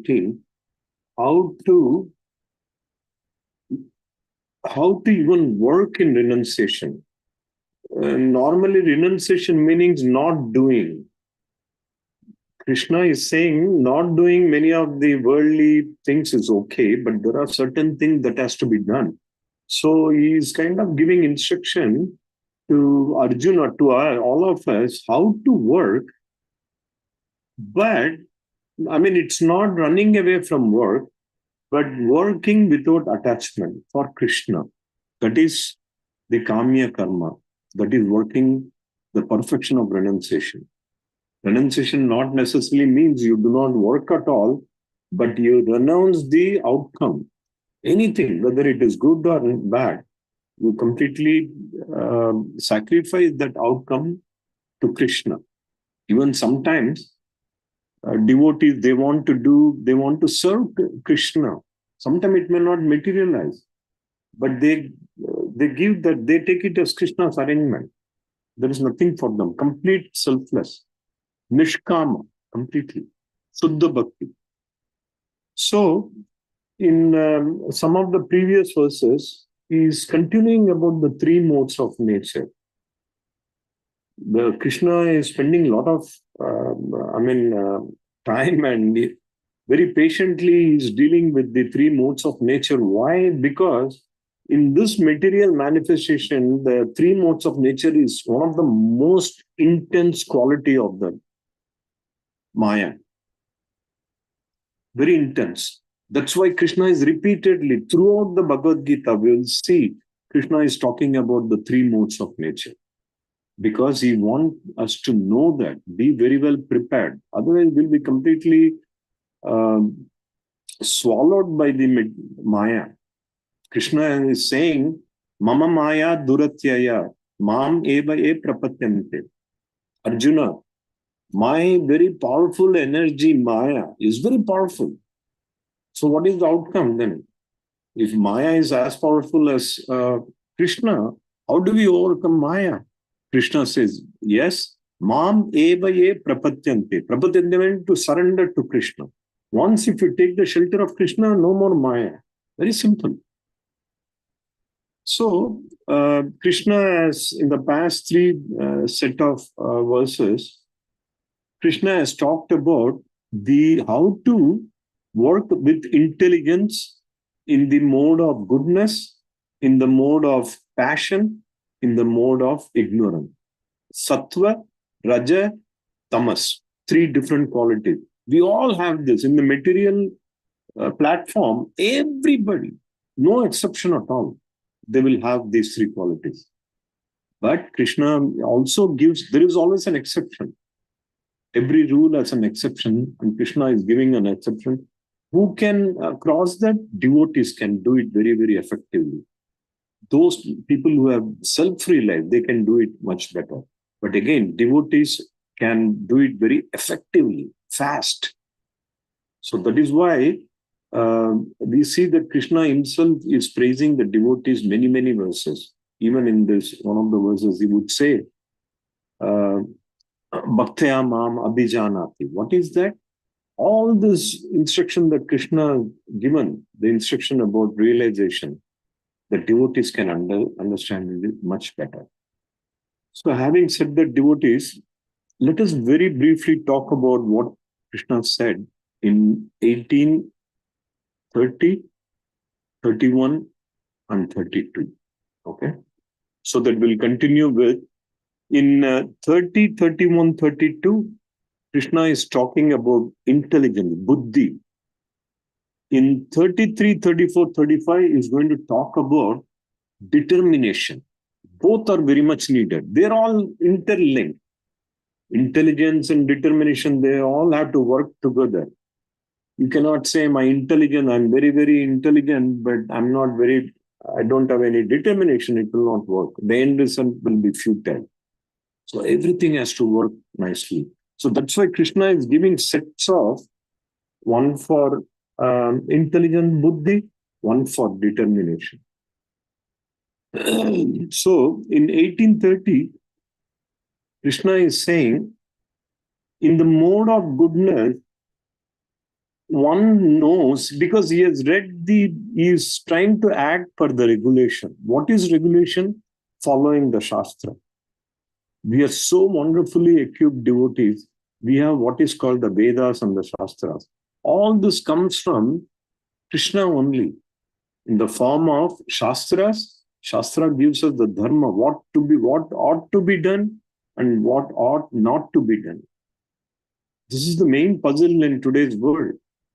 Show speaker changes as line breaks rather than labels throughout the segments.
19, how to even work in renunciation. Normally, renunciation means not doing. Krishna is saying not doing many of the worldly things is okay, but there are certain things that has to be done. So he is kind of giving instruction to Arjuna, to all of us, how to work. But I mean, it's not running away from work, but working without attachment for Krishna. That is the Kamya Karma. That is working the perfection of renunciation. Renunciation not necessarily means you do not work at all, but you renounce the outcome. Anything, whether it is good or bad, you completely sacrifice that outcome to Krishna. Even sometimes devotees, they want to serve Krishna. Sometimes it may not materialize, but they give that, they take it as Krishna's arrangement. There is nothing for them. Complete selfless. Nishkama, completely. Suddha Bhakti. So, in some of the previous verses, he is continuing about the three modes of nature. Krishna is spending a lot of, time, and very patiently is dealing with the three modes of nature. Why? Because in this material manifestation, the three modes of nature is one of the most intense quality of the Maya. Very intense. That's why Krishna is repeatedly, throughout the Bhagavad Gita, we will see Krishna is talking about the three modes of nature. Because he wants us to know that, be very well prepared. Otherwise, we'll be completely swallowed by the Maya. Krishna is saying, Mama Maya Duratyaya, Mam Eva E Prapatyante. Arjuna, my very powerful energy, Maya, is very powerful. So what is the outcome then? If Maya is as powerful as Krishna, how do we overcome Maya? Krishna says, yes, Mam eva ye prapatyante. Prapatyante means to surrender to Krishna. Once if you take the shelter of Krishna, no more Maya. Very simple. So, Krishna has, in the past three set of verses, Krishna has talked about how to work with intelligence in the mode of goodness, in the mode of passion, in the mode of ignorance. Sattva, Raja, Tamas. Three different qualities. We all have this. In the material platform, everybody, no exception at all, they will have these three qualities. But Krishna also gives, there is always an exception. Every rule has an exception, and Krishna is giving an exception. Who can cross that? Devotees can do it very, very effectively. Those people who have self-realized, they can do it much better. But again, devotees can do it very effectively, fast. So that is why we see that Krishna himself is praising the devotees many, many verses. Even in this, one of the verses, he would say, Bhaktya Mam Abhijanati. What is that? All this instruction that Krishna given, the instruction about realization, the devotees can understand it much better. So having said that, devotees, let us very briefly talk about what Krishna said in 18, 30, 31, and 32. Okay? So that we'll continue with, in 30, 31, 32, Krishna is talking about intelligence, buddhi. In 33, 34, 35, is going to talk about determination. Both are very much needed. They're all interlinked. Intelligence and determination, they all have to work together. You cannot say, my intelligence, I'm very, very intelligent, but I don't have any determination, it will not work. The end result will be futile. So everything has to work nicely. So that's why Krishna is giving sets of, one for intelligent buddhi, one for determination. So in 1830, Krishna is saying, in the mode of goodness, one knows because he has read he is trying to act per the regulation. What is regulation? Following the Shastra. We are so wonderfully equipped devotees. We have what is called the Vedas and the Shastras. All this comes from Krishna only in the form of Shastras. Shastra gives us the dharma, what ought to be done and what ought not to be done. This is the main puzzle in today's world.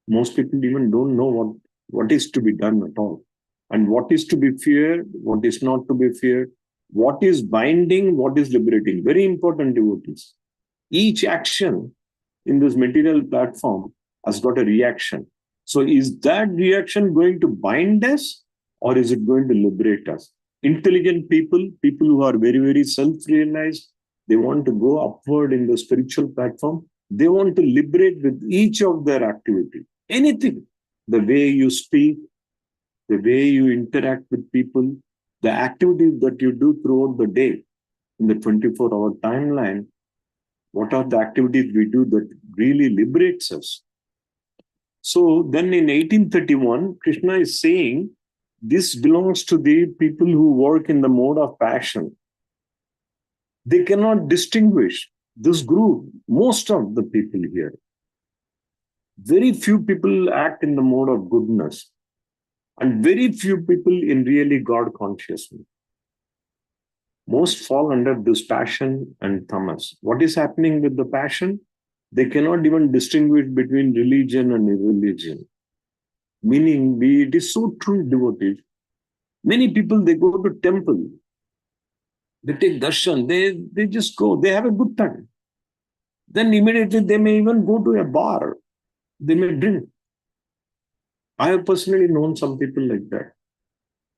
Most people even don't know what is to be done at all. And what is to be feared, what is not to be feared, what is binding, what is liberating. Very important, devotees. Each action in this material platform has got a reaction. So is that reaction going to bind us or is it going to liberate us? Intelligent people, people who are very, very self-realized, they want to go upward in the spiritual platform. They want to liberate with each of their activity. Anything. The way you speak, the way you interact with people, the activities that you do throughout the day in the 24-hour timeline, what are the activities we do that really liberates us? So then in 1831, Krishna is saying, this belongs to the people who work in the mode of passion. They cannot distinguish this group, most of the people here. Very few people act in the mode of goodness, and very few people in really God consciousness. Most fall under this passion and tamas. What is happening with the passion? They cannot even distinguish between religion and irreligion. Meaning, it is so true, devotees. Many people, they go to temple, they take darshan, they just go, they have a good time. Then immediately they may even go to a bar, they may drink. I have personally known some people like that,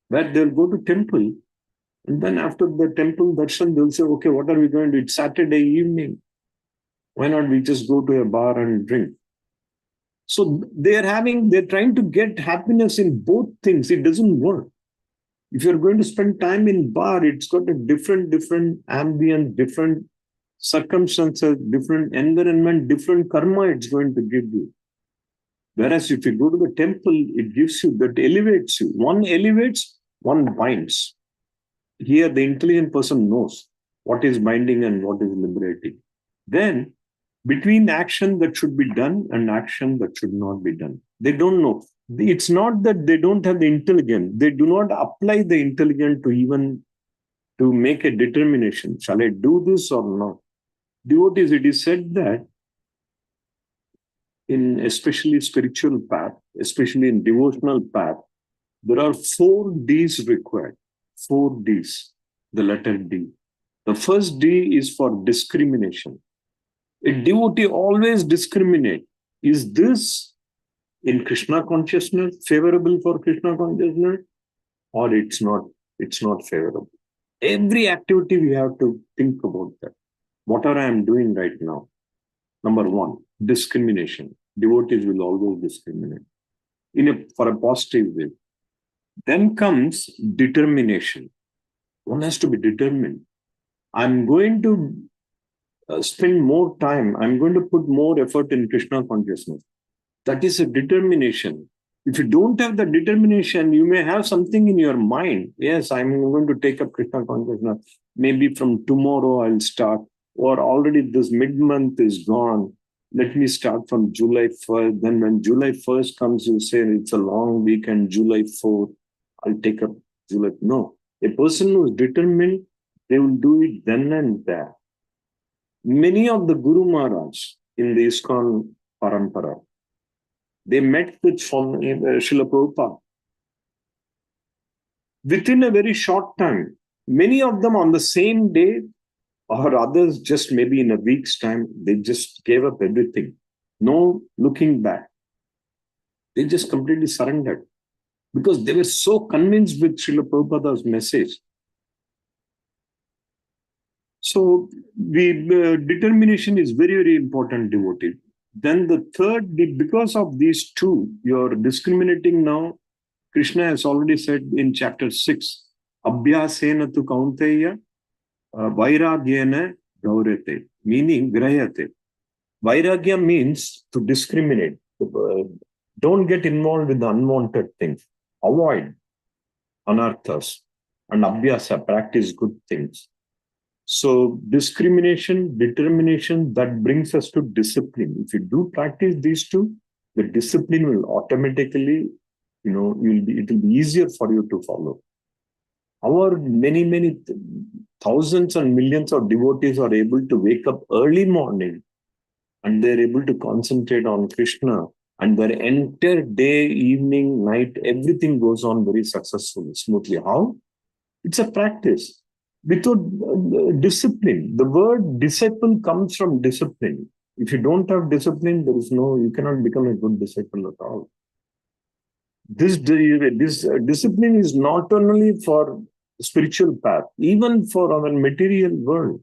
where they'll go to temple, and then after the temple darshan, they'll say, okay, what are we going to do? It's Saturday evening. Why not we just go to a bar and drink? So they're trying to get happiness in both things. It doesn't work. If you're going to spend time in bar, it's got a different ambience, different circumstances, different environment, different karma it's going to give you. Whereas if you go to the temple, it gives you, that elevates you. One elevates, one binds. Here, the intelligent person knows what is binding and what is liberating. Then, between action that should be done and action that should not be done, they don't know. It's not that they don't have the intelligence. They do not apply the intelligence to even to make a determination. Shall I do this or not? Devotees, it is said that in especially spiritual path, especially in devotional path, there are 4 Ds required. 4 Ds, the letter D. The first D is for discrimination. A devotee always discriminate. Is this in Krishna consciousness, favorable for Krishna consciousness, or it's not favorable? Every activity we have to think about that. What are I am doing right now? Number 1, discrimination. Devotees will always discriminate for a positive way. Then comes determination. One has to be determined. I'm going to spend more time. I'm going to put more effort in Krishna consciousness. That is a determination. If you don't have the determination, you may have something in your mind. Yes, I'm going to take up Krishna consciousness. Maybe from tomorrow I'll start. Or already this mid-month is gone. Let me start from July 1st. Then when July 1st comes, you say it's a long weekend, July 4th, I'll take up July. No. A person who is determined, they will do it then and there. Many of the Guru Maharaj in the ISKCON Parampara, they met with Srila Prabhupada. Within a very short time, many of them on the same day, or others just maybe in a week's time, they just gave up everything. No looking back. They just completely surrendered because they were so convinced with Srila Prabhupada's message. So determination is very, very important, devotee. Then the third, because of these 2, you're discriminating now. Krishna has already said in chapter 6, Abhyasena tu kaunteya vairagyena gaurete, meaning grayate. Vairagya means to discriminate. don't get involved with the unwanted things. Avoid anarthas and abhyasa, practice good things. So discrimination, determination, that brings us to discipline. If you do practice these two, the discipline will automatically, it will be easier for you to follow. Our many thousands and millions of devotees are able to wake up early morning and they're able to concentrate on Krishna, and their entire day, evening, night, everything goes on very successfully, smoothly. How? It's a practice. Without discipline, the word disciple comes from discipline. If you don't have discipline, you cannot become a good disciple at all. This discipline is not only for spiritual path, even for our material world.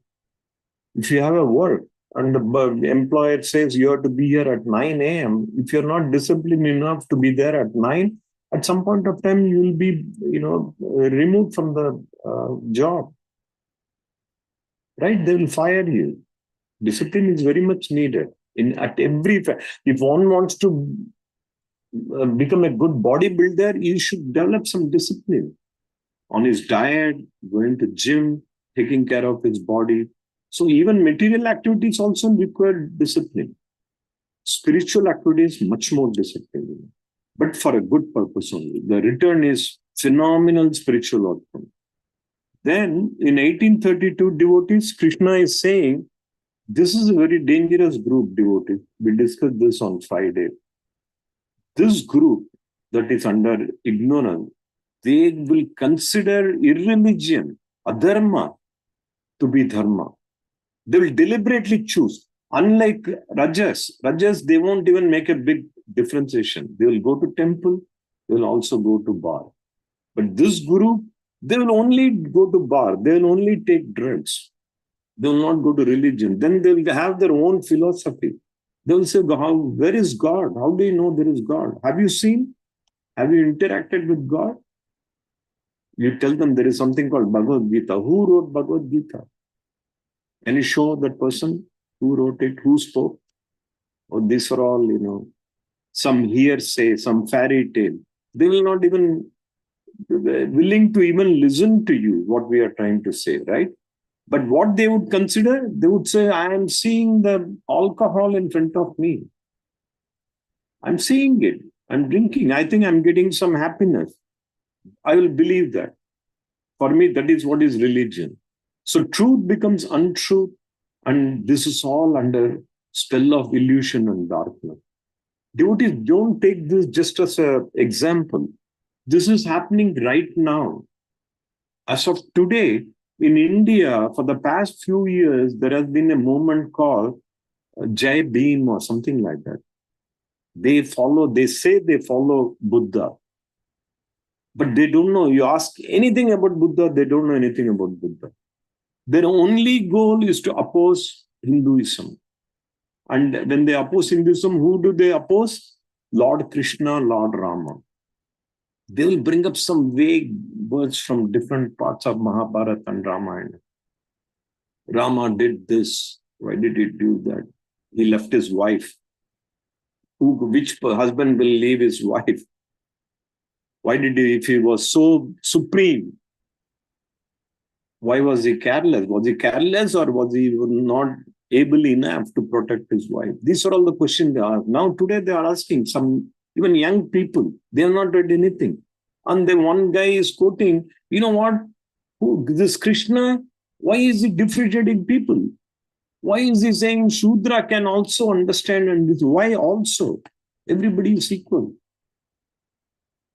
If you have a work and the employer says you have to be here at 9 a.m., if you're not disciplined enough to be there at 9, at some point of time you will be, removed from the job. Right? They will fire you. Discipline is very much needed if one wants to become a good bodybuilder, you should develop some discipline on his diet, going to gym, taking care of his body. So even material activities also require discipline. Spiritual activities, much more discipline, but for a good purpose only. The return is phenomenal spiritual outcome. Then in 1832, devotees, Krishna is saying, this is a very dangerous group, devotees. We discussed this on Friday. This group that is under ignorance, they will consider irreligion, adharma, to be dharma. They will deliberately choose. Unlike Rajas, they won't even make a big differentiation. They will go to temple, they will also go to bar. But this group, they will only go to bar, they will only take drugs. They will not go to religion. Then they will have their own philosophy. They will say, where is God? How do you know there is God? Have you seen? Have you interacted with God? You tell them there is something called Bhagavad Gita. Who wrote Bhagavad Gita? Can you show that person who wrote it, who spoke? Or these are all, some hearsay, some fairy tale. They will not even be willing to even listen to you, what we are trying to say, right? But what they would consider, they would say, I am seeing the alcohol in front of me. I'm seeing it. I'm drinking. I think I'm getting some happiness. I will believe that. For me, that is what is religion. So truth becomes untruth, and this is all under spell of illusion and darkness. Devotees, don't take this just as an example. This is happening right now. As of today, in India, for the past few years, there has been a movement called Jai Bhim or something like that. They say they follow Buddha, but they don't know. You ask anything about Buddha, they don't know anything about Buddha. Their only goal is to oppose Hinduism. And when they oppose Hinduism, who do they oppose? Lord Krishna, Lord Rama. They will bring up some vague words from different parts of Mahabharata and Ramayana. Rama did this. Why did he do that? He left his wife. Which husband will leave his wife? Why did he, if he was so supreme, why was he careless? Was he careless or was he not able enough to protect his wife? These are all the questions they ask. Now, today they are asking even young people, they have not read anything. And then one guy is quoting, you know what? This Krishna, why is he differentiating people? Why is he saying Shudra can also understand? And this? Why also? Everybody is equal.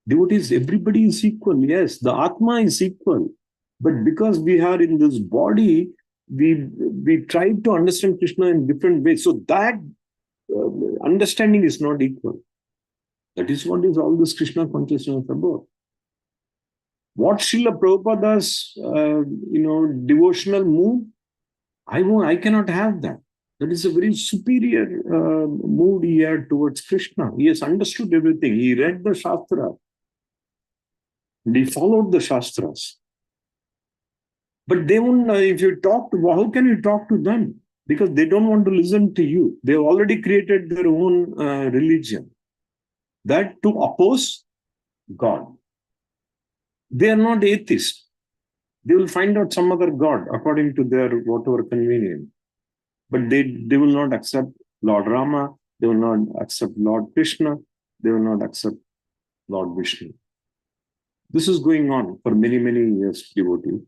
Devotees, everybody is equal. Yes, the Atma is equal. But because we are in this body, we try to understand Krishna in different ways. So that understanding is not equal. That is what is all this Krishna consciousness about. What Srila Prabhupada's devotional mood, I cannot have that. That is a very superior mood he had towards Krishna. He has understood everything. He read the Shastra. And he followed the Shastras. But they won't, if you talk to, how can you talk to them? Because they don't want to listen to you. They've already created their own religion. that to oppose God. They are not atheists. They will find out some other God according to their whatever convenience. But they will not accept Lord Rama, they will not accept Lord Krishna, they will not accept Lord Vishnu. This is going on for many, many years, devotee.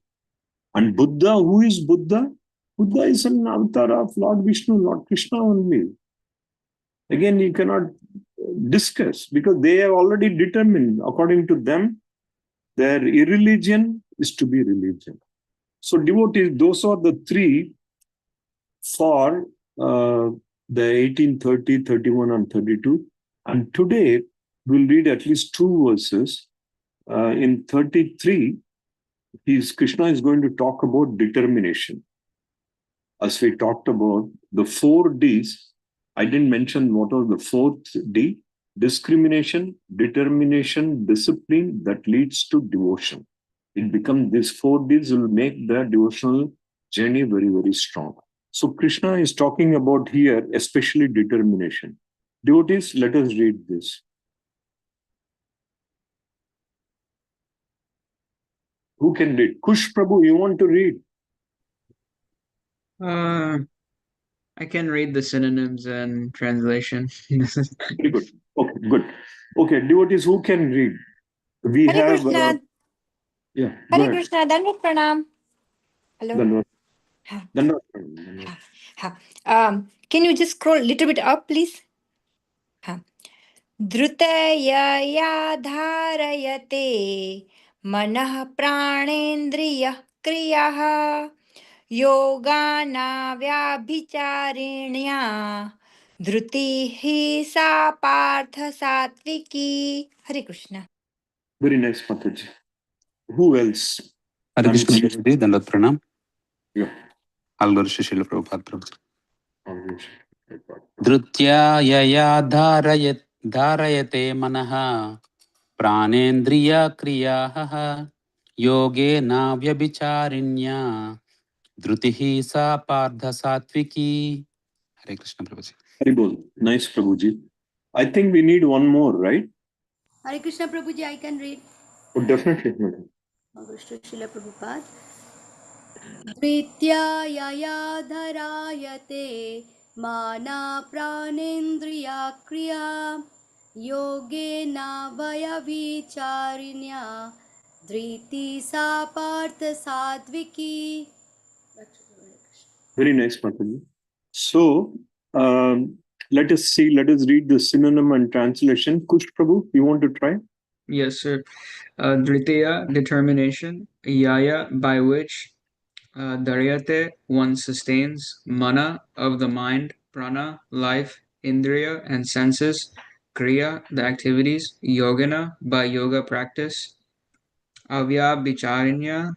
And Buddha, who is Buddha? Buddha is an avatar of Lord Vishnu, Lord Krishna only. Again, you cannot discuss because they have already determined, according to them, their irreligion is to be religion. So, devotees, those are the three for the 1830, 31, and 32. And today, we'll read at least two verses. In 33, Krishna is going to talk about determination. As we talked about the 4 Ds, I didn't mention what was the 4th D: discrimination, determination, discipline that leads to devotion. It becomes these 4 Ds will make the devotional journey very, very strong. So Krishna is talking about here, especially determination. Devotees, let us read this. Who can read? Kush Prabhu, you want to read?
I can read the synonyms and translation.
Very good. Okay, good. Okay, devotees, who can read? We
Hare
have.
Krishna.
Yeah.
Hare Krishna. Dandavat pranam. Hello.
Dandavat.
Ha.
Dandavat.
Ha. Ha. Can you just scroll a little bit up, please? Ha. Drutaya dharayate manah pranendriya kriyah yogana vyabhicharinya dhruti hi sa partha satviki. Hare Krishna.
Very nice, Mataji. Who else?
Hare Krishna Prabhuji, Dandavat Pranam.
Yeah.
All glory to Srila Prabhupada Prabhuji. Dhrutya yaya dharayate manaha pranendriya kriyaha yoge na vyabhicharinya dhrutihi sa partha satviki. Hare Krishna Prabhuji.
Haribol. Nice, Prabhuji. I think we need one more, right?
Hare Krishna Prabhuji, I can read.
Oh, definitely. Madam.
Srila Prabhupada. Dritya yaya dharayate mana pranendriya kriya yogena vaya vicharinya driti sa partha sadviki.
Very nice, Mataji. So, let us see, let us read the synonym and translation. Kush Prabhu, you want to try?
Yes, sir. Dhritiya, determination. Yaya, by which. Dharyate, one sustains. Mana, of the mind. Prana, life. Indriya, and senses. Kriya, the activities. Yogana, by yoga practice. Avyabhicharinya,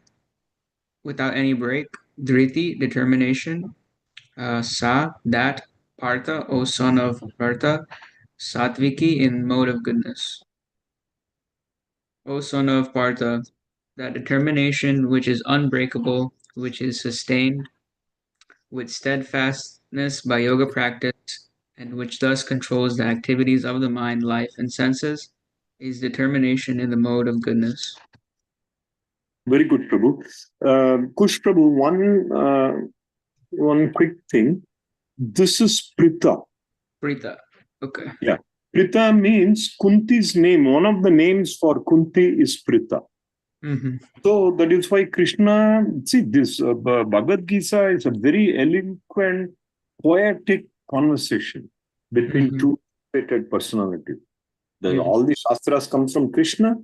without any break. Dhriti, determination. Sa, that. Partha, O son of Partha. Satviki, in mode of goodness. O son of Partha, that determination which is unbreakable, which is sustained with steadfastness by yoga practice, and which thus controls the activities of the mind, life, and senses, is determination in the mode of goodness.
Very good, Prabhu. Kush Prabhu, one quick thing. This is Prita.
Prita. Okay.
Yeah. Prita means Kunti's name. One of the names for Kunti is Prita.
Mm-hmm.
So that is why Krishna, see, this Bhagavad Gita is a very eloquent, poetic conversation between two elevated personalities. All the Shastras come from Krishna.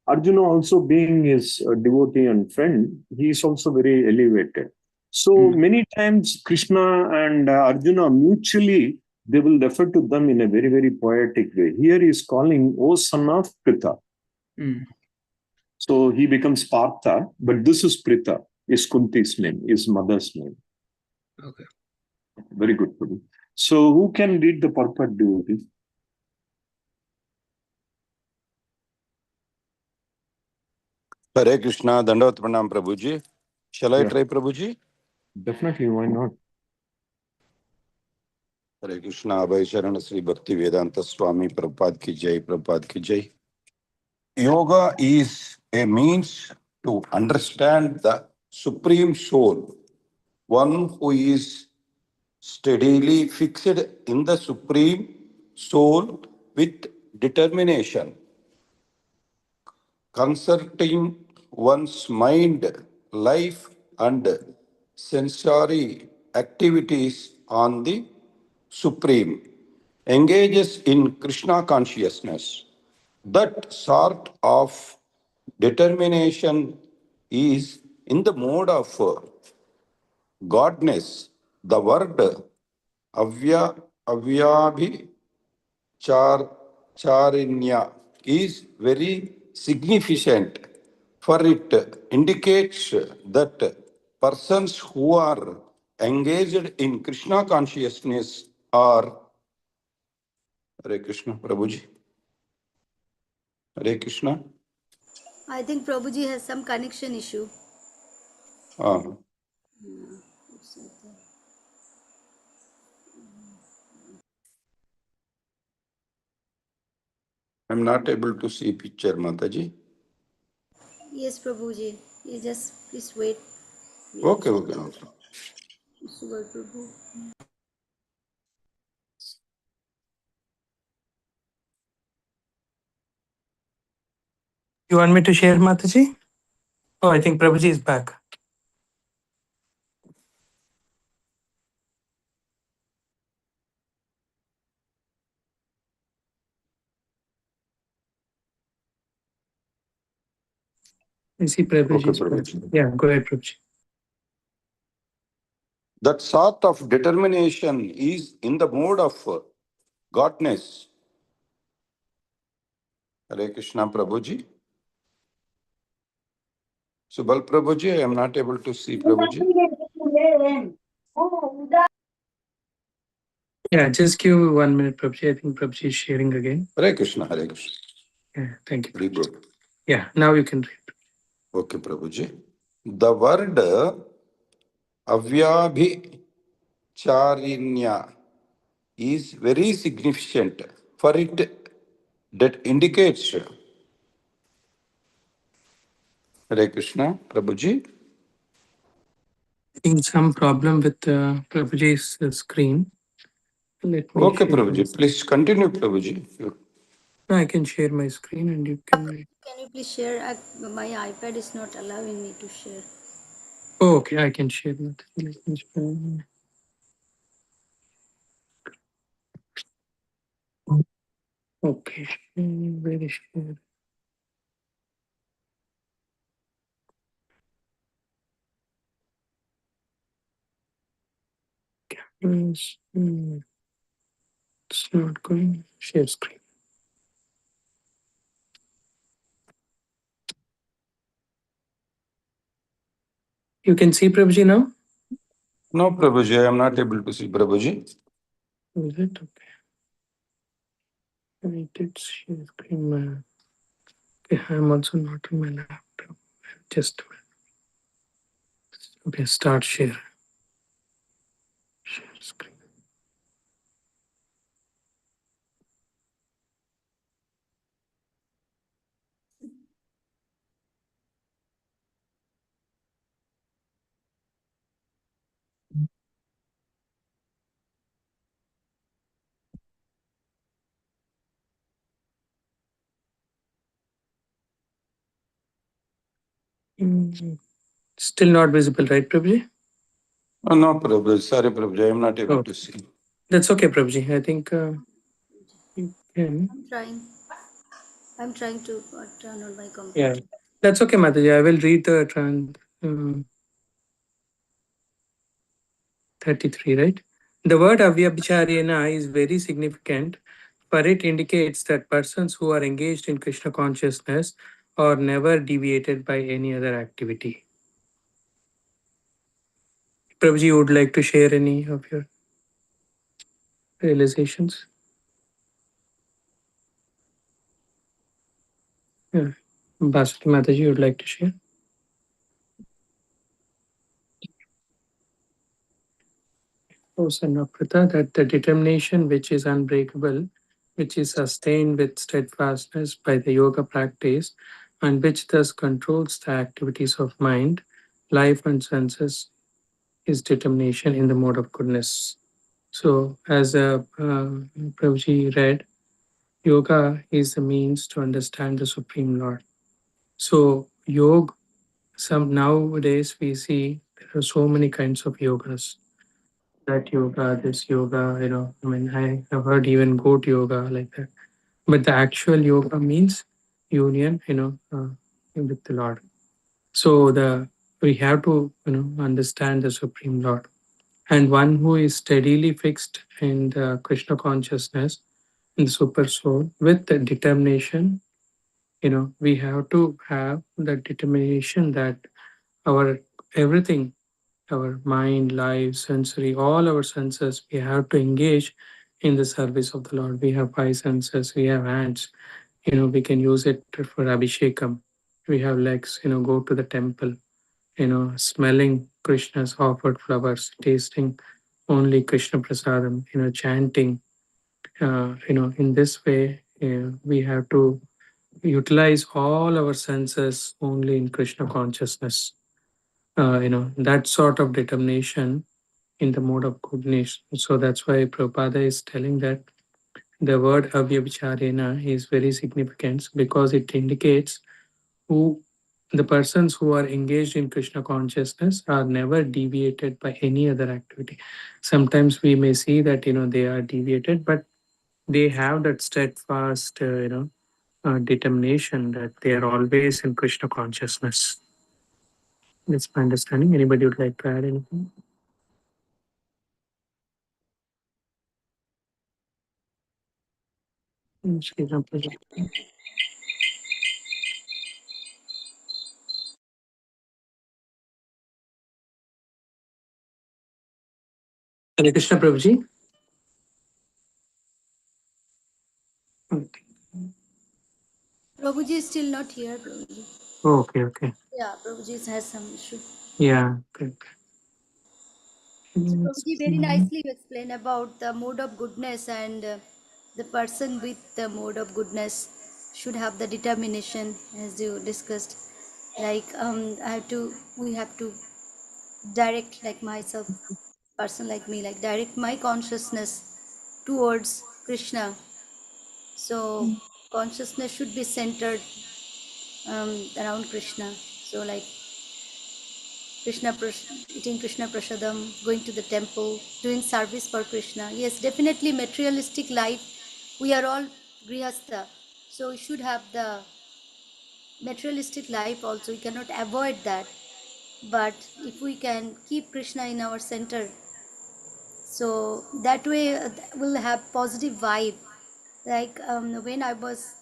Arjuna also being his devotee and friend, he is also very elevated. So many times Krishna and Arjuna mutually, they will refer to them in a very, very poetic way. Here he is calling, O son of Prita. So he becomes Partha, but this is Prita, is Kunti's name, is mother's name.
Okay.
Very good. So who can read the purport, devotee?
Hare Krishna, Dandavat Pranam Prabhuji. Shall I try, Prabhuji?
Definitely, why not?
Hare Krishna, Abhay Sharan, Sri Bhakti Vedanta Swami Prabhupada ki jai, Prabhupada ki jai. Yoga is a means to understand the Supreme Soul, one who is steadily fixed in the Supreme Soul with determination, concerting one's mind, life, and sensory activities on the Supreme, engages in Krishna consciousness. That sort of determination is in the mode of godness. The word avyabhi charinya is very significant, for it indicates that persons who are engaged in Krishna consciousness are Hare Krishna, Prabhuji. Hare Krishna.
I think Prabhuji has some connection issue.
Ah, I'm not able to see picture, Mataji.
Yes, Prabhuji. You just please wait.
Okay.
Sugar Prabhu.
You want me to share, Mataji? Oh, I think Prabhuji is back. I see Prabhuji.
Okay,
is back.
Prabhuji.
Yeah, go ahead, Prabhuji.
That sort of determination is in the mode of godness. Hare Krishna, Prabhuji. Subal Prabhuji, I am not able to see Prabhuji.
Yeah, just give 1 minute, Prabhuji. I think Prabhuji is sharing again.
Hare Krishna, Hare Krishna.
Yeah, thank you.
Very good.
Yeah, now you can read.
Okay, Prabhuji. The word avyabhicharinya is very significant, for it that indicates Hare Krishna, Prabhuji.
I think some problem with Prabhuji's screen. Let me
Okay,
share
Prabhuji.
my-
Please continue, Prabhuji.
No, I can share my screen and you can read.
Can you please share? My iPad is not allowing me to share.
Oh, okay, I can share. Let me share. Okay, where is share? Yes, it's not going. Share screen. You can see Prabhuji now?
No, Prabhuji, I am not able to see Prabhuji.
Is it okay? I did share screen. Okay, I'm also not in my laptop. Just a minute. Okay, start share. Share screen. Still not visible, right, Prabhuji?
Oh, no, Prabhuji. Sorry, Prabhuji. I am not able to see.
That's okay, Prabhuji. I think you can.
I'm trying to turn on my computer.
Yeah, that's okay, Mataji. I will read the 33, right? The word avyabhicharena is very significant, for it indicates that persons who are engaged in Krishna consciousness are never deviated by any other activity. Prabhuji, you would like to share any of your realizations? Yeah. Baswati Mataji, you would like to share? O son of Pritha, that the determination which is unbreakable, which is sustained with steadfastness by the yoga practice, and which thus controls the activities of mind, life, and senses, is determination in the mode of goodness. So, as Prabhuji read, yoga is the means to understand the Supreme Lord. So, yoga, some nowadays we see there are so many kinds of yogas. That yoga, this yoga, I mean, I have heard even goat yoga like that. But the actual yoga means union, with the Lord. So we have to, understand the Supreme Lord. And one who is steadily fixed in the Krishna consciousness, in the super soul, with the determination, we have to have the determination that our everything, our mind, life, sensory, all our senses, we have to engage in the service of the Lord. We have five senses, we have hands, we can use it for Abhishekam. We have legs, go to the temple, smelling Krishna's offered flowers, tasting only Krishna Prasadam, chanting. In this way, we have to utilize all our senses only in Krishna consciousness. That sort of determination in the mode of goodness. So that's why Prabhupada is telling that the word avyabhicharena is very significant because it indicates who the persons who are engaged in Krishna consciousness are never deviated by any other activity. Sometimes we may see that they are deviated, but they have that steadfast determination that they are always in Krishna consciousness. That's my understanding. Anybody would like to add anything? Shri Ram Prabhu. Hare Krishna Prabhuji.
Prabhuji is still not here, Prabhuji.
Okay.
Yeah, Prabhuji has some issue.
Yeah. Okay.
Prabhuji, very nicely you explained about the mode of goodness, and the person with the mode of goodness should have the determination, as you discussed. Like we have to direct, like myself, person like me, like direct my consciousness towards Krishna. So consciousness should be centered around Krishna. So like eating Krishna prasadam, going to the temple, doing service for Krishna. Yes, definitely materialistic life. We are all grihastha, so we should have the materialistic life also. We cannot avoid that. But if we can keep Krishna in our center, so that way we'll have positive vibe. Like when I was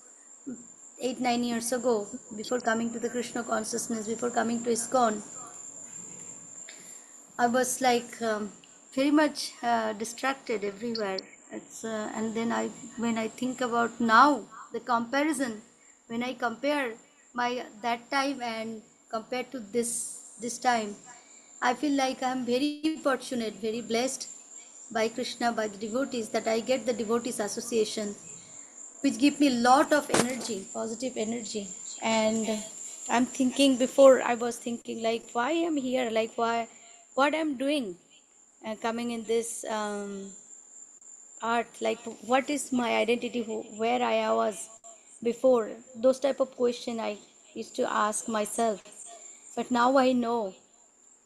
8-9 years ago, before coming to the Krishna consciousness, before coming to ISKCON, I was like very much distracted everywhere. And then when I think about now, the comparison, when I compare my that time and compared to this time, I feel like I'm very fortunate, very blessed by Krishna, by the devotees, that I get the devotees association, which give me a lot of energy, positive energy. And I'm thinking, before I was thinking like, why I'm here, like why, what I'm doing, coming in this art, like what is my identity, where I was before. Those type of question I used to ask myself. But now I know,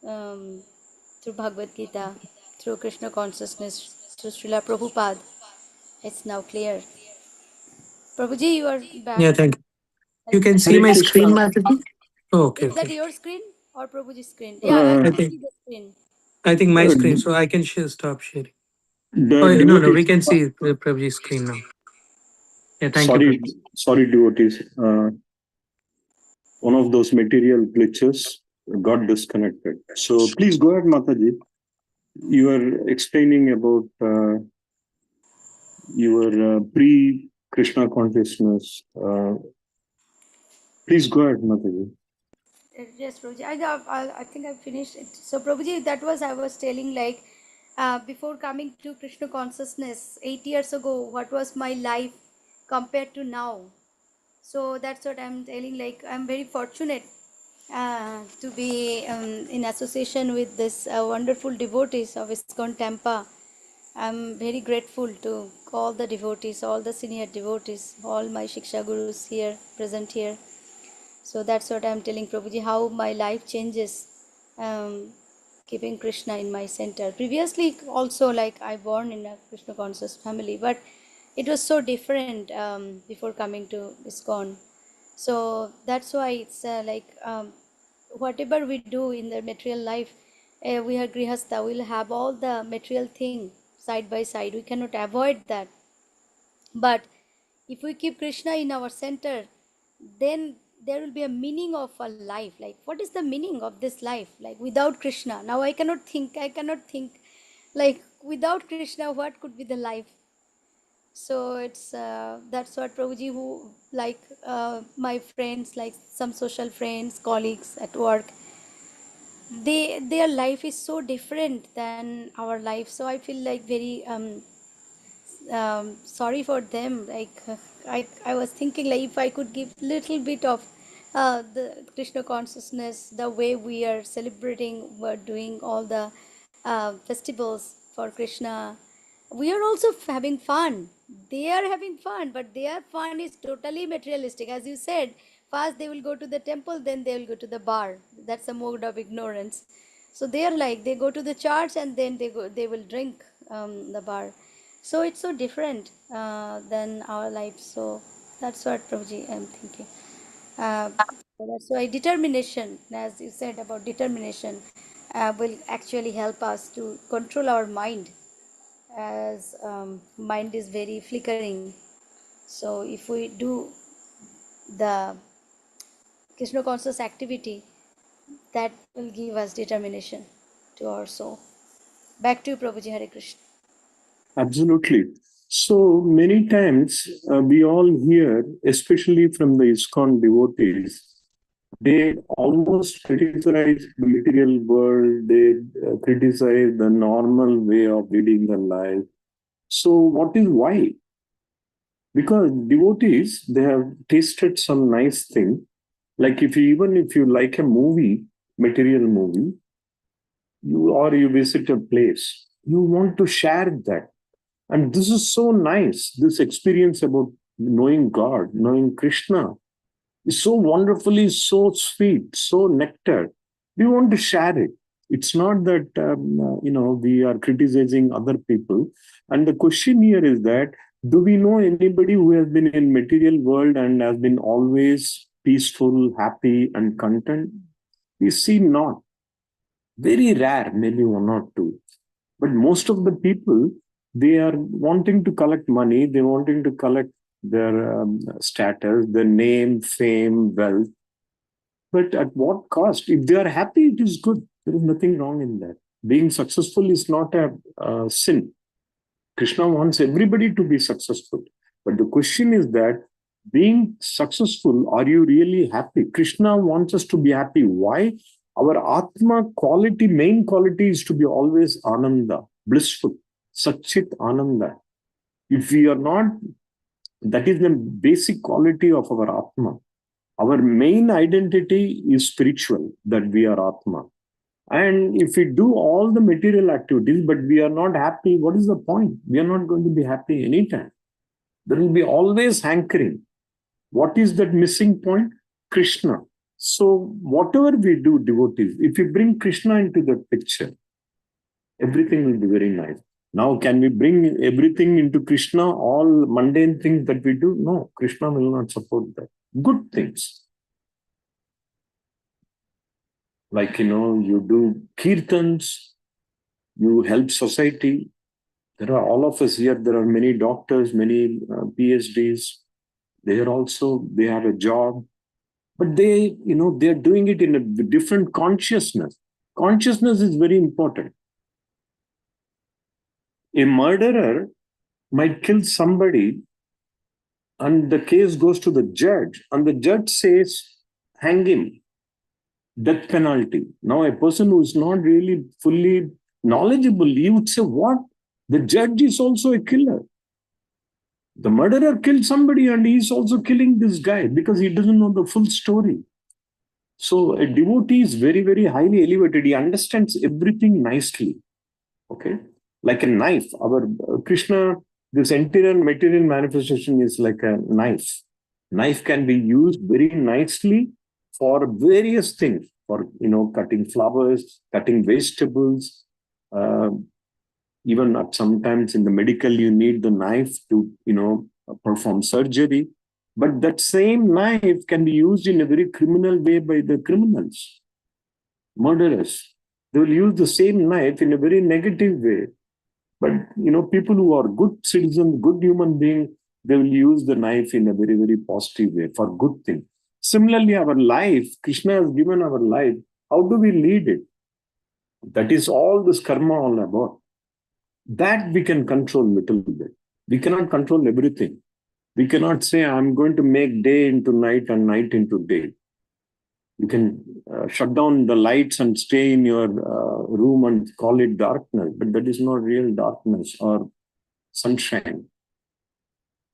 through Bhagavad Gita, through Krishna consciousness, through Srila Prabhupada, it's now clear. Prabhuji, you are back.
Yeah, thank you. You can see
Hare
my
Krishna.
screen, Mataji? Oh, okay,
Is that
okay.
your screen or Prabhuji's screen? Yeah, I
I
can
think
see the screen.
I think my
Uh,
screen, so I can stop sharing.
The
Oh, no, we
devotees,
can see Prabhuji's screen now. Yeah, thank you,
sorry,
Prabhuji.
sorry, devotees. One of those material glitches got disconnected. So please go ahead, Mataji. You were explaining about your pre-Krishna consciousness. Please go ahead, Mataji.
Yes, Prabhuji. I think I finished it. So, Prabhuji, that was, I was telling, like, before coming to Krishna consciousness 8 years ago, what was my life compared to now? So that's what I'm telling. Like, I'm very fortunate to be in association with this wonderful devotees of ISKCON Tampa. I'm very grateful to all the devotees, all the senior devotees, all my Shiksha Gurus here, present here. So that's what I'm telling Prabhuji, how my life changes, keeping Krishna in my center. Previously also, like, I born in a Krishna conscious family, but it was so different before coming to ISKCON. So that's why it's whatever we do in the material life, we are grihastha, we'll have all the material thing side by side. We cannot avoid that. But if we keep Krishna in our center, then there will be a meaning of a life. Like, what is the meaning of this life? Like, without Krishna, now I cannot think. Like, without Krishna, what could be the life? So it's that's what Prabhuji, who like my friends, like some social friends, colleagues at work, their life is so different than our life. So I feel like very sorry for them. Like I was thinking, like, if I could give little bit of the Krishna consciousness, the way we are celebrating, we're doing all the festivals for Krishna. We are also having fun. They are having fun, but their fun is totally materialistic. As you said, first they will go to the temple, then they will go to the bar. That's a mode of ignorance. So they are like, they go to the church and then they will drink the bar. So it's so different than our life. So that's what Prabhuji I'm thinking. That's why determination, as you said about determination, will actually help us to control our mind, as mind is very flickering. So if we do the Krishna conscious activity, that will give us determination to our soul. Back to you, Prabhuji. Hare Krishna.
Absolutely. So many times we all hear, especially from the ISKCON devotees, they almost criticize the material world, they criticize the normal way of leading the life. So what is why? Because devotees, they have tasted some nice thing. Like even if you like a movie, material movie, you visit a place, you want to share that. And this is so nice. This experience about knowing God, knowing Krishna is so wonderfully, so sweet, so nectar. We want to share it. It's not that, we are criticizing other people. And the question here is that, do we know anybody who has been in material world and has been always peaceful, happy, and content? We see not. Very rare, maybe one or two. But most of the people, they are wanting to collect money, they're wanting to collect their status, their name, fame, wealth. But at what cost? If they are happy, it is good. There is nothing wrong in that. Being successful is not a sin. Krishna wants everybody to be successful. But the question is that, being successful, are you really happy? Krishna wants us to be happy. Why? Our Atma quality, main quality is to be always Ananda, blissful, Satchit Ananda. If we are not, that is the basic quality of our Atma. Our main identity is spiritual, that we are Atma. And if we do all the material activities, but we are not happy, what is the point? We are not going to be happy anytime. There will be always hankering. What is that missing point? Krishna. So whatever we do, devotees, if you bring Krishna into the picture, everything will be very nice. Now, can we bring everything into Krishna, all mundane things that we do? No, Krishna will not support that. Good things. Like, you do kirtans, you help society. There are all of us here, there are many doctors, many PhDs. They have a job. But they're doing it in a different consciousness. Consciousness is very important. A murderer might kill somebody and the case goes to the judge and the judge says, hang him, death penalty. Now, a person who is not really fully knowledgeable, you would say, what? The judge is also a killer. The murderer killed somebody and he's also killing this guy because he doesn't know the full story. So a devotee is very, very highly elevated. He understands everything nicely. Okay. Like a knife. Our Krishna, this entire material manifestation is like a knife. Knife can be used very nicely for various things, for cutting flowers, cutting vegetables. Even sometimes in the medical, you need the knife to perform surgery. But that same knife can be used in a very criminal way by the criminals, murderers. They will use the same knife in a very negative way. But people who are good citizens, good human beings, they will use the knife in a very, very positive way for good thing. Similarly, our life, Krishna has given our life. How do we lead it? That is all this karma all about. That we can control little bit. We cannot control everything. We cannot say, I'm going to make day into night and night into day. You can shut down the lights and stay in your room and call it darkness, but that is not real darkness or sunshine.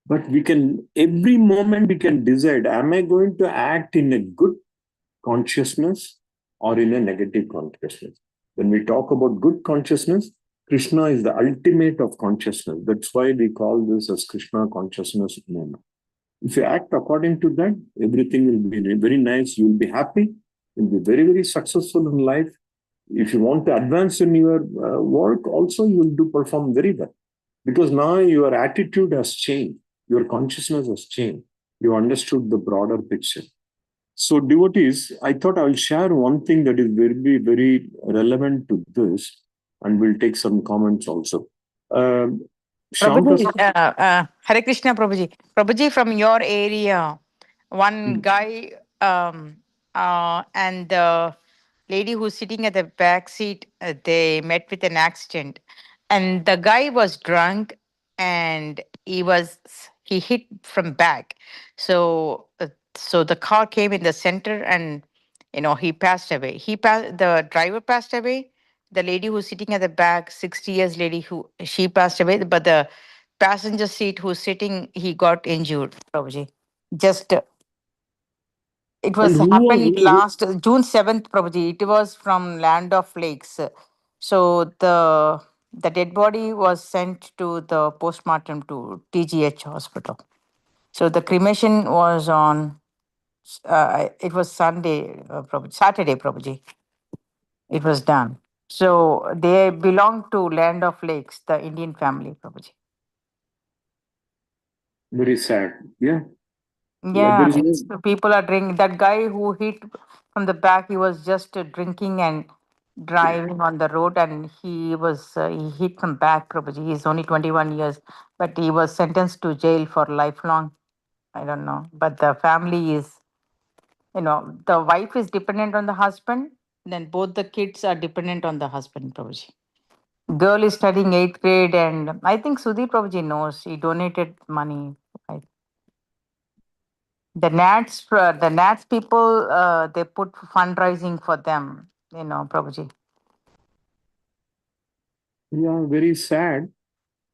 But we can, every moment we can decide, am I going to act in a good consciousness or in a negative consciousness? When we talk about good consciousness, Krishna is the ultimate of consciousness. That's why we call this as Krishna consciousness moment. If you act according to that, everything will be very nice. You'll be happy. You'll be very, very successful in life. If you want to advance in your work, also you'll do perform very well. Because now your attitude has changed. Your consciousness has changed. You understood the broader picture. So devotees, I thought I will share one thing that is very, very relevant to this, and we'll take some comments also.
Prabhuji, Hare Krishna, Prabhuji. Prabhuji, from your area, one guy and the lady who's sitting at the back seat, they met with an accident. And the guy was drunk and he hit from back. So the car came in the center and he passed away. The driver passed away. The lady who's sitting at the back, 60 years lady, she passed away, but the passenger seat who's sitting, he got injured, Prabhuji. Just it was happened last June 7th, Prabhuji. It was from Land of Lakes. So the dead body was sent to the postmortem to TGH hospital. So the cremation was on it was Saturday, Prabhuji. It was done. So they belong to Land of Lakes, the Indian family, Prabhuji.
Very sad. Yeah.
Yeah, people are drinking. That guy who hit from the back, he was just drinking and driving on the road, and he hit from back, Prabhuji. He's only 21 years, but he was sentenced to jail for lifelong. I don't know. But the family is, the wife is dependent on the husband, then both the kids are dependent on the husband, Prabhuji. Girl is studying 8th grade, and I think Sudhir Prabhuji knows. He donated money. The Nats people, they put fundraising for them, Prabhuji.
Yeah, very sad.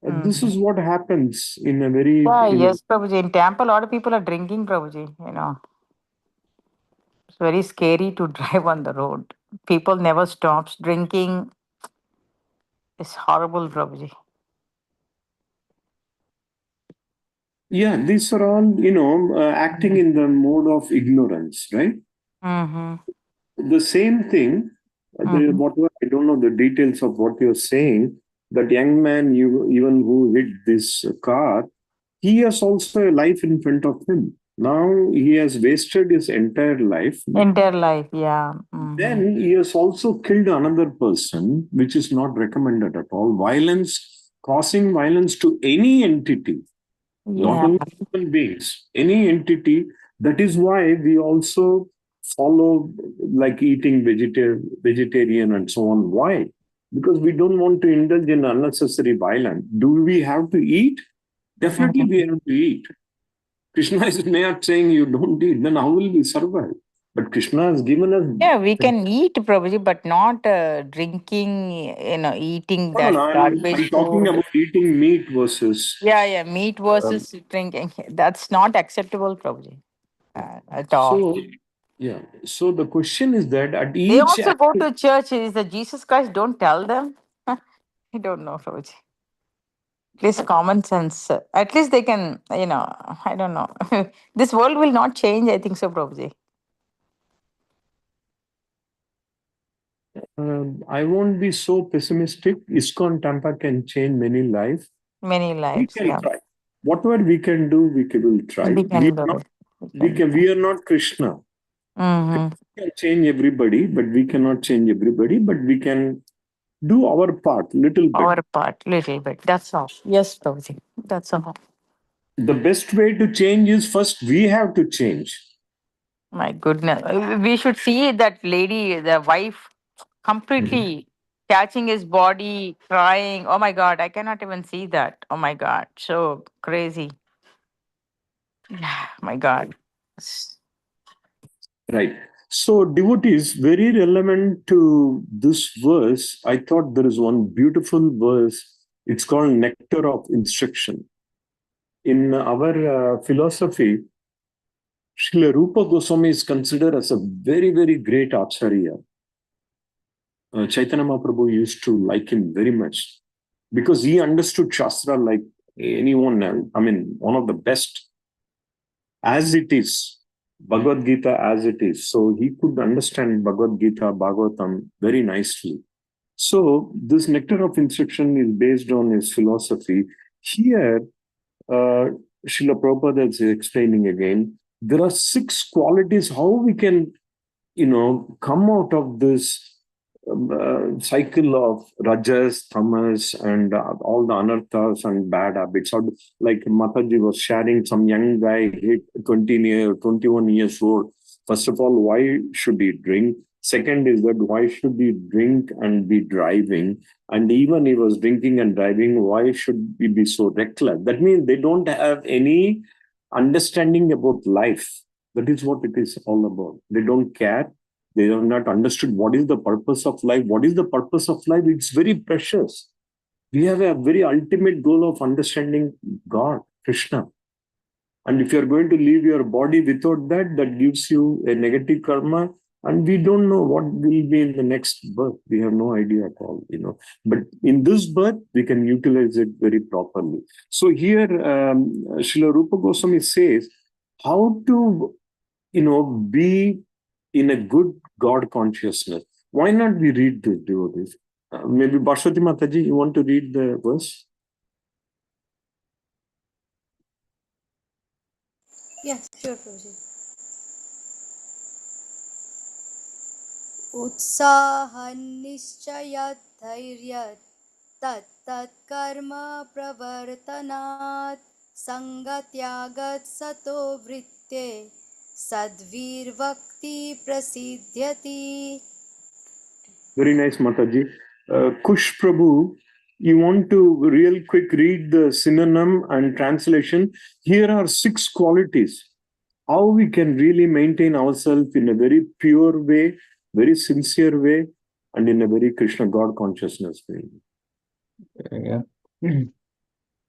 This is what happens in a very...
Yes, Prabhuji. In Tampa, a lot of people are drinking, Prabhuji. It's very scary to drive on the road. People never stops drinking. It's horrible, Prabhuji.
Yeah, these are all, acting in the mode of ignorance, right? The same thing, whatever, I don't know the details of what you're saying, that young man, even who hit this car, he has also a life in front of him. Now he has wasted his entire life.
Entire life, yeah.
Then he has also killed another person, which is not recommended at all. Causing violence to any entity, not only human beings, any entity. That is why we also follow like eating vegetarian and so on. Why? Because we don't want to indulge in unnecessary violence. Do we have to eat? Definitely we have to eat. Krishna is not saying you don't eat, then how will we survive? But Krishna has given us.
Yeah, we can eat probably, but not drinking, eating
No,
that
no,
garbage
I'm talking
food.
about eating meat versus.
Yeah, meat
Um,
versus drinking. That's not acceptable probably at all.
so, yeah. So the question is that at
They
each.
also go to church. Is the Jesus Christ? Don't tell them. I don't know, Roji. At least common sense. At least they can, I don't know. This world will not change, I think so, Prabhuji.
I won't be so pessimistic. ISKCON Tampa can change many lives.
Many
We
lives,
can
yeah.
try. Whatever we can do, will try.
We can do it.
We are not Krishna.
Mm-hmm.
We can change everybody, but we cannot change everybody. But we can do our part, little bit.
Our part, little bit. That's all. Yes, Prabhuji. That's all.
The best way to change is first we have to change.
My goodness. We should see that lady, the wife, completely catching his body, crying. Oh my God, I cannot even see that. Oh my God, so crazy. My God.
Right. So, devotees, very relevant to this verse, I thought there is one beautiful verse. It's called Nectar of Instruction. In our philosophy, Srila Rupa Goswami is considered as a very, very great Acharya. Chaitanya Mahaprabhu used to like him very much because he understood Shastra like anyone else. I mean, one of the best as it is, Bhagavad Gita as it is. So he could understand Bhagavad Gita, Bhagavatam very nicely. So this nectar of instruction is based on his philosophy. Here, Srila Prabhupada is explaining again, there are 6 qualities how we can, come out of this cycle of rajas, tamas, and all the anarthas and bad habits. Like Mataji was sharing, some young guy hit 21 years old. First of all, why should he drink? Second is that why should he drink and be driving? And even he was drinking and driving, why should he be so reckless? That means they don't have any understanding about life. That is what it is all about. They don't care. They have not understood what is the purpose of life. What is the purpose of life? It's very precious. We have a very ultimate goal of understanding God, Krishna. And if you're going to leave your body without that, that gives you a negative karma. And we don't know what will be in the next birth. We have no idea at all. But in this birth, we can utilize it very properly. So here, Srila Rupa Goswami says how to, be in a good God consciousness. Why not we read this, devotees? Maybe Bhaswati Mataji, you want to read the verse?
Yes, sure, Prabhuji. उत्साहनिश्चयधैर्य तत्तत्कर्म प्रवर्तनात् सङ्गत्यागत् सतो वृत्ते सद्वीर्भक्ति प्रसिद्ध्यति.
Very nice, Mataji. Kush Prabhu, you want to real quick read the synonym and translation? Here are 6 qualities. How we can really maintain ourselves in a very pure way, very sincere way, and in a very Krishna God consciousness way.
Yeah.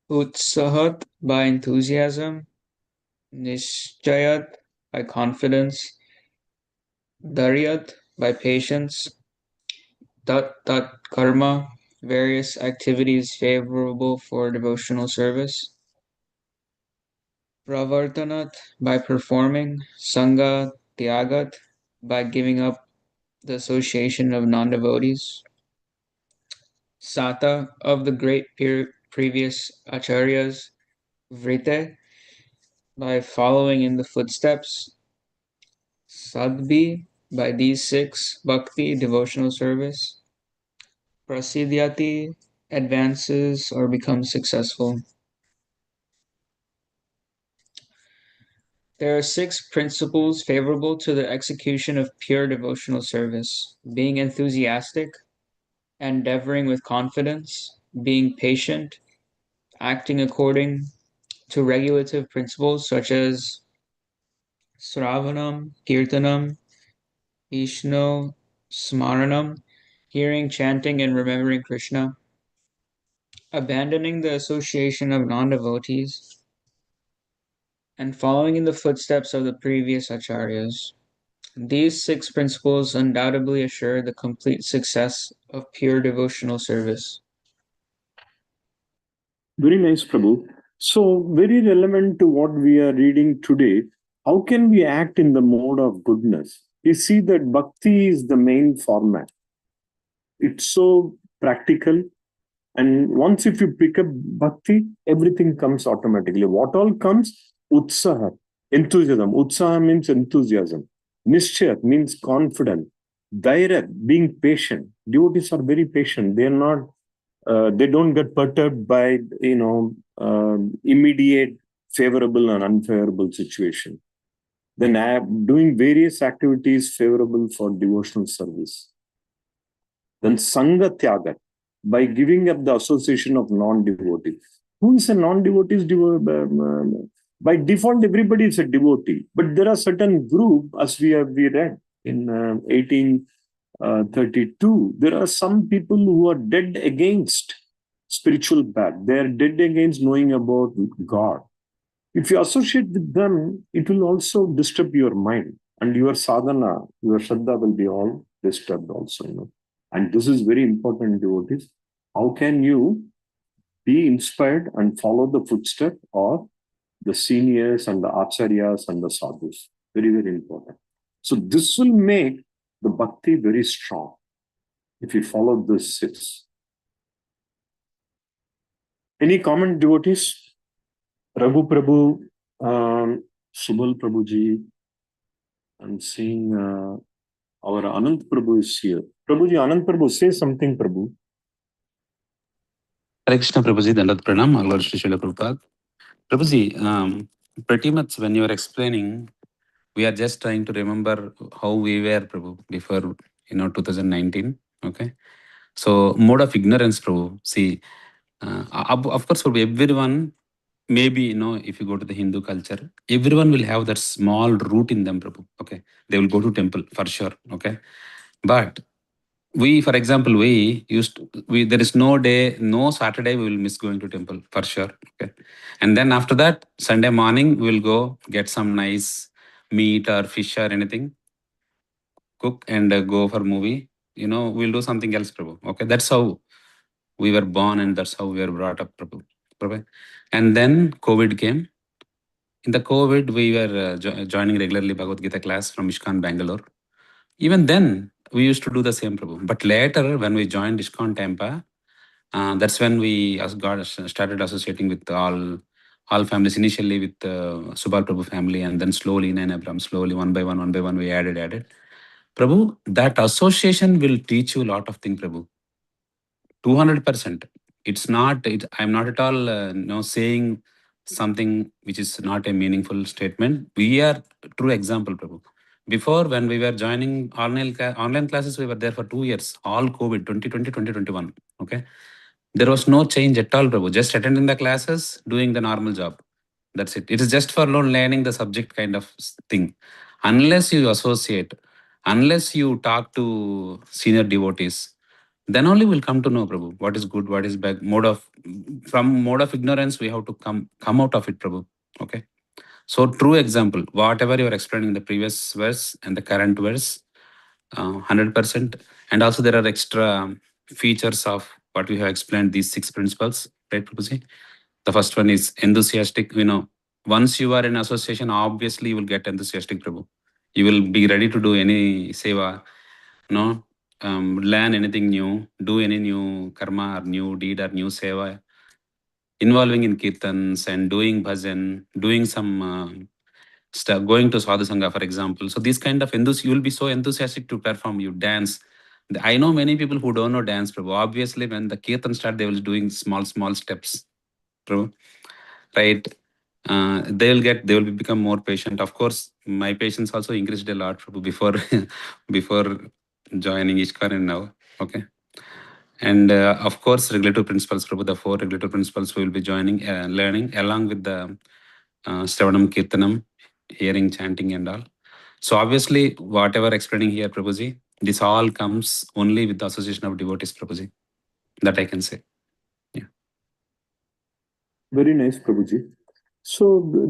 Utsahat by enthusiasm, Nishchayat by confidence, Daryat by patience, Tat karma, various activities favorable for devotional service, Pravartanat by performing, Sangha Tyagat by giving up the association of non devotees, Sata of the great previous acharyas, Vrite by following in the footsteps, Sadbi by these 6, Bhakti devotional service, Prasidhyati advances or becomes successful. There are 6 principles favorable to the execution of pure devotional service: being enthusiastic, endeavoring with confidence, being patient, acting according to regulative principles such as Sravanam, Kirtanam, Ishno Smaranam, hearing, chanting, and remembering Krishna, abandoning the association of non-devotees, and following in the footsteps of the previous acharyas. These 6 principles undoubtedly assure the complete success of pure devotional service.
Very nice, Prabhu. So, very relevant to what we are reading today. How can we act in the mode of goodness? You see that bhakti is the main format. It's so practical. And once if you pick up bhakti, everything comes automatically. What all comes? Utsaha, enthusiasm. Utsaha means enthusiasm. Nishchaya means confident. Dhairya, being patient. Devotees are very patient. They are not they don't get perturbed by immediate favorable and unfavorable situation. Then doing various activities favorable for devotional service. Then sangha tyaga, by giving up the association of non-devotees. Who is a non-devotee? By default, everybody is a devotee, but there are certain group, as we read in 1832. There are some people who are dead against spiritual path. They are dead against knowing about God. If you associate with them, it will also disturb your mind, and your sadhana, your shraddha will be all disturbed also. And this is very important, devotees. How can you be inspired and follow the footstep of the seniors and the acharyas and the sadhus? Very, very important. So this will make the bhakti very strong if you follow this 6. Any comment, devotees? Raghu Prabhu, Subal Prabhuji, I'm seeing our Anant Prabhu is here. Prabhuji, Anant Prabhu, say something, Prabhu.
Hare Krishna Prabhuji, Dandat Pranam, All Glory to Srila Prabhupada. Prabhuji, pretty much when you are explaining, we are just trying to remember how we were, Prabhu, before 2019. Okay, so mode of ignorance, Prabhu. See, of course, for everyone, maybe if you go to the Hindu culture, everyone will have that small root in them, Prabhu. Okay, they will go to temple for sure. Okay, but we, for example, there is no day, no Saturday we will miss going to temple for sure. Okay, and then after that, Sunday morning we will go get some nice meat or fish or anything, cook and go for movie. We'll do something else, Prabhu. Okay, that's how we were born and that's how we were brought up, Prabhu. And then COVID came. In the COVID, we were joining regularly Bhagavad Gita class from ISKCON Bangalore. Even then, we used to do the same, Prabhu. But later, when we joined ISKCON Tampa, that's when we started associating with all families. Initially with Subal Prabhu family, and then slowly in Abram, slowly one by one, we added. Prabhu, that association will teach you a lot of things, Prabhu. 200%. It's not. I'm not at all saying something which is not a meaningful statement. We are true example, Prabhu. Before, when we were joining online classes, we were there for 2 years. All COVID, 2020, 2021. Okay, there was no change at all, Prabhu. Just attending the classes, doing the normal job. That's it. It is just for learning the subject kind of thing. Unless you associate, unless you talk to senior devotees, then only we'll come to know, Prabhu, what is good, what is bad. From mode of ignorance, we have to come out of it, Prabhu. Okay. So true example, whatever you are explaining in the previous verse and the current verse, 100%. And also there are extra features of what we have explained, these 6 principles, right, Prabhuji? The first one is enthusiastic. Once you are in association, obviously you will get enthusiastic, Prabhu. You will be ready to do any seva, learn anything new, do any new karma or new deed or new seva, involving in kirtans and doing bhajan, doing some stuff, going to sadhu sangha, for example. So these kind of you will be so enthusiastic to perform. You dance. I know many people who don't know dance, Prabhu. Obviously, when the kirtan start, they will doing small steps, Prabhu. Right? They will become more patient. Of course, my patience also increased a lot, Prabhu, before joining ISKCON and now. Okay. And of course, regulative principles, Prabhu, the 4 regulative principles we will be joining, learning along with the Shravanam, Kirtanam, hearing, chanting and all. So obviously, whatever explaining here, Prabhuji, this all comes only with the association of devotees, Prabhuji. That I can say.
Very nice, Prabhuji. So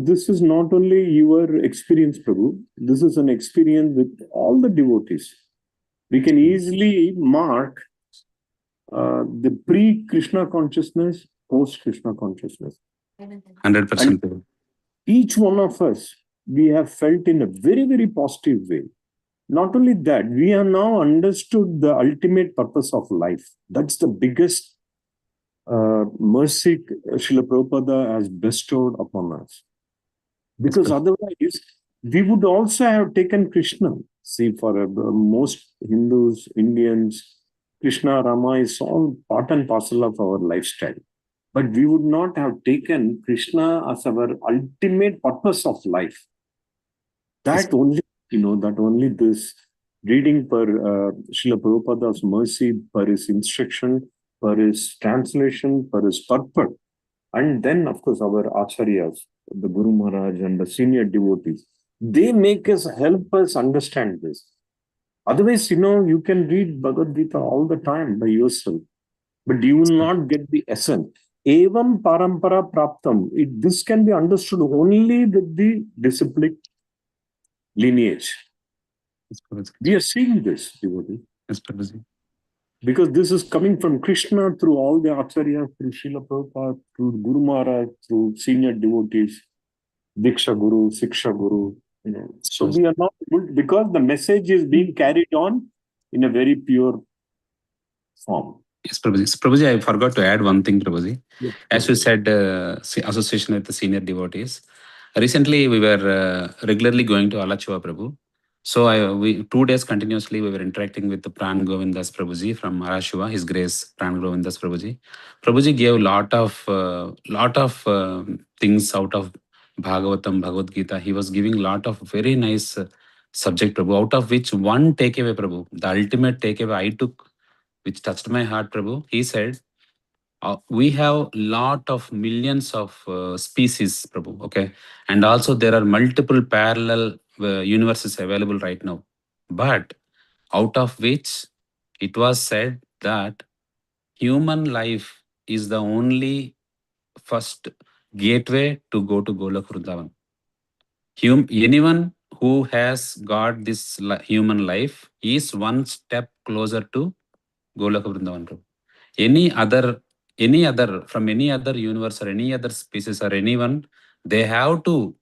this is not only your experience, Prabhu. This is an experience with all the devotees. We can easily mark the pre-Krishna consciousness, post-Krishna consciousness.
100%.
Each one of us, we have felt in a very, very positive way. Not only that, we have now understood the ultimate purpose of life. That's the biggest mercy Srila Prabhupada has bestowed upon us. Because otherwise, we would also have taken Krishna. See, for most Hindus, Indians, Krishna, Rama is all part and parcel of our lifestyle. But we would not have taken Krishna as our ultimate purpose of life. That only, that only this reading per Srila Prabhupada's mercy, per his instruction, per his translation, per his purport. And then, of course, our acharyas, the Guru Maharaj and the senior devotees, they make us, help us understand this. Otherwise, you can read Bhagavad Gita all the time by yourself, but you will not get the essence. Evam parampara praptam. This can be understood only with the disciplic lineage. We are seeing this, devotee. Because this is coming from Krishna through all the acharyas, through Srila Prabhupada, through Guru Maharaj, through senior devotees, Diksha Guru, Siksha Guru. So we are not able, because the message is being carried on in a very pure form.
Yes, Prabhuji. So, Prabhuji, I forgot to add one thing, Prabhuji.
Yes,
As you said, association with the senior devotees. Recently, we were regularly going to Alachua, Prabhu. So, we 2 days continuously, we were interacting with the Pran Govindas Prabhuji from Alachua, His Grace Pran Govindas Prabhuji. Prabhuji gave lot of things out of Bhagavatam, Bhagavad Gita. He was giving lot of very nice subject, Prabhu, out of which one takeaway, Prabhu, the ultimate takeaway I took, which touched my heart, Prabhu. He said, we have lot of millions of species, Prabhu, okay? And also there are multiple parallel universes available right now. But out of which it was said that human life is the only first gateway to go to Golok Vrindavan. Anyone who has got this human life is one step closer to Golok Vrindavan, Prabhu. Any other from any other universe or any other species or anyone, they have to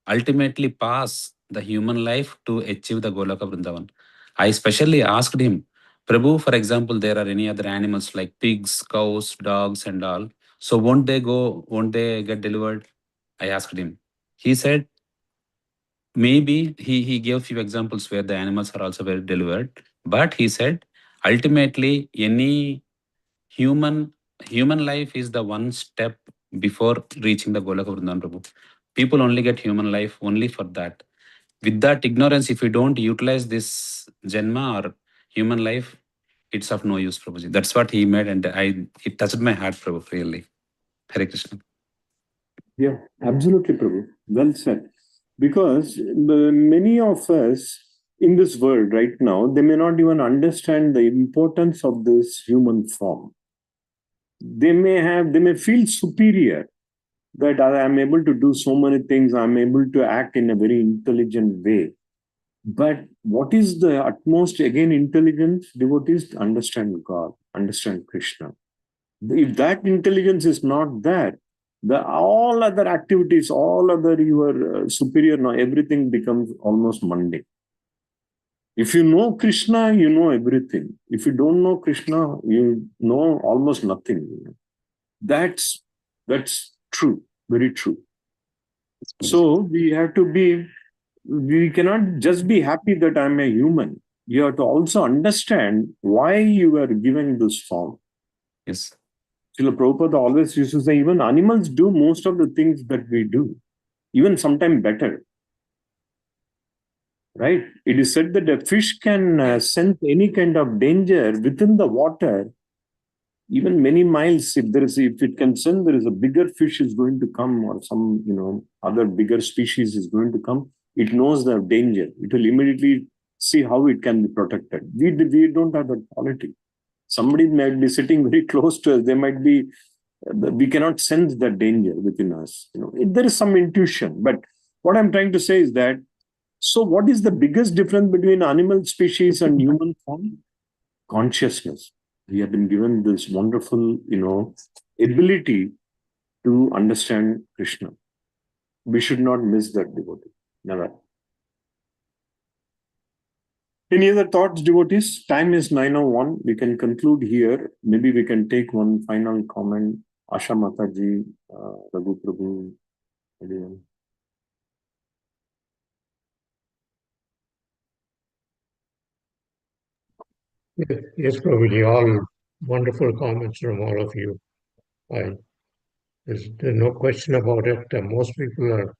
ultimately pass the human life to achieve the Golaka Vrindavan. I specially asked him, Prabhu, for example, there are any other animals like pigs, cows, dogs and all. So won't they get delivered? I asked him. He said, maybe he gave few examples where the animals are also very delivered. But he said, ultimately, any human life is the one step before reaching the Golaka Vrindavan, Prabhu. People only get human life only for that. With that ignorance, if we don't utilize this Janma or human life, it's of no use, Prabhuji. That's what he made, and it touched my heart, Prabhu, really. Hare Krishna.
Yeah, absolutely, Prabhu. Well said. Because many of us in this world right now, they may not even understand the importance of this human form. They may feel superior, that I am able to do so many things, I'm able to act in a very intelligent way. But what is the utmost, again, intelligence? Devotees to understand God, understand Krishna. If that intelligence is not there, all other activities, all other your superior, now everything becomes almost mundane. If you know Krishna, you know everything. If you don't know Krishna, you know almost nothing. That's true, very true. So we cannot just be happy that I'm a human. You have to also understand why you are given this form.
Yes.
Srila Prabhupada always used to say, even animals do most of the things that we do, even sometimes better. Right? It is said that a fish can sense any kind of danger within the water, even many miles. If it can sense there is a bigger fish is going to come, or some other bigger species is going to come, It knows the danger. It will immediately see how it can be protected. We don't have that quality. Somebody might be sitting very close to us. They might be, we cannot sense the danger within us. There is some intuition. But what I'm trying to say is that, so what is the biggest difference between animal species and human form? Consciousness. We have been given this wonderful, ability to understand Krishna. We should not miss that, devotee. Never. Any other thoughts, devotees? Time is 9:01. We can conclude here. Maybe we can take one final comment. Asha Mataji, Raghu Prabhu, anyone?
Yes, Prabhuji, all wonderful comments from all of you. There's no question about it. Most people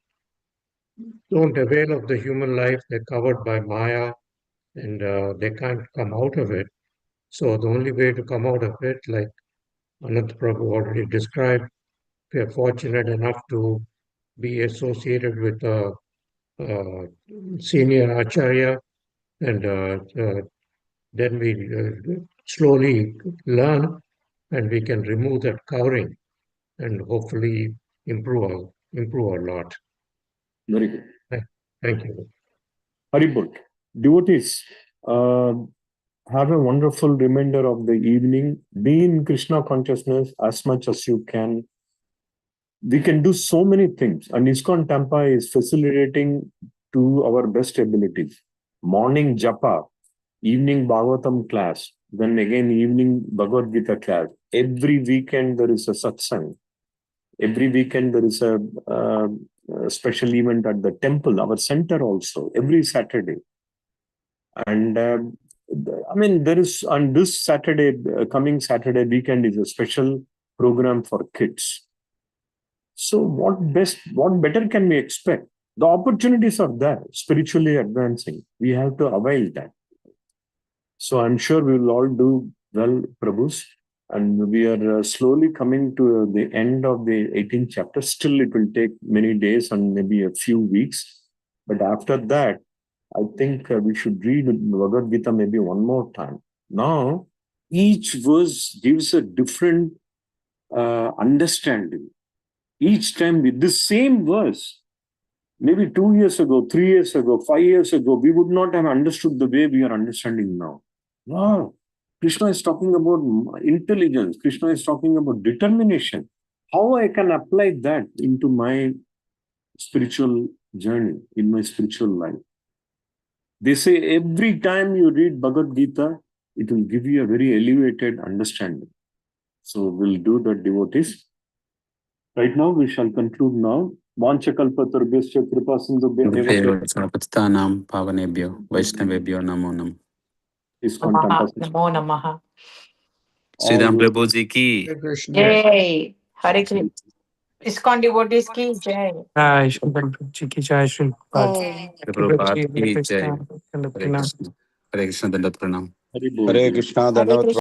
don't avail of the human life. They're covered by Maya and they can't come out of it. So the only way to come out of it, like Anant Prabhu already described, we are fortunate enough to be associated with a senior acharya, and then we slowly learn and we can remove that covering and hopefully improve a lot.
Very good.
Thank you.
Haribol. Devotees, have a wonderful remainder of the evening. Be in Krishna consciousness as much as you can. We can do so many things, and ISKCON Tampa is facilitating to our best abilities. Morning japa, evening Bhagavatam class, then again evening Bhagavad Gita class. Every weekend there is a satsang. Every weekend there is a special event at the temple, our center also, every Saturday. And there is, on this Saturday, coming Saturday weekend is a special program for kids. So what better can we expect? The opportunities are there, spiritually advancing. We have to avail that. So I'm sure we will all do well, Prabhus. And we are slowly coming to the end of the 18th chapter. Still, it will take many days and maybe a few weeks. But after that, I think we should read Bhagavad Gita maybe one more time. Now, each verse gives a different understanding. Each time with the same verse, maybe 2 years ago, 3 years ago, 5 years ago, we would not have understood the way we are understanding now. Wow. Krishna is talking about intelligence. Krishna is talking about determination. How I can apply that into my spiritual journey, in my spiritual life. They say every time you read Bhagavad Gita, it will give you a very elevated understanding. So we'll do that, devotees. Right now, we shall conclude now. Vanchakalpaturbhyascha kripasindhubhyo
Patithanam pavanebhyo Vaishnavebhyo namo nam.
ISKCON Tampa.
Namo Namaha.
Sridham Prabhu ji ki.
Hare Krishna.
Yay. Hare Krishna. ISKCON devotees ki jai.
Jai Shri Ji ki jai Shri Prabhupada.
Prabhupada
Hare
ki
Krishna,
jai.
Hare
Hare Krishna, Dandat Pranam.
Hari Bol.
Hare Krishna,
Hare
Dandavat
Krishna.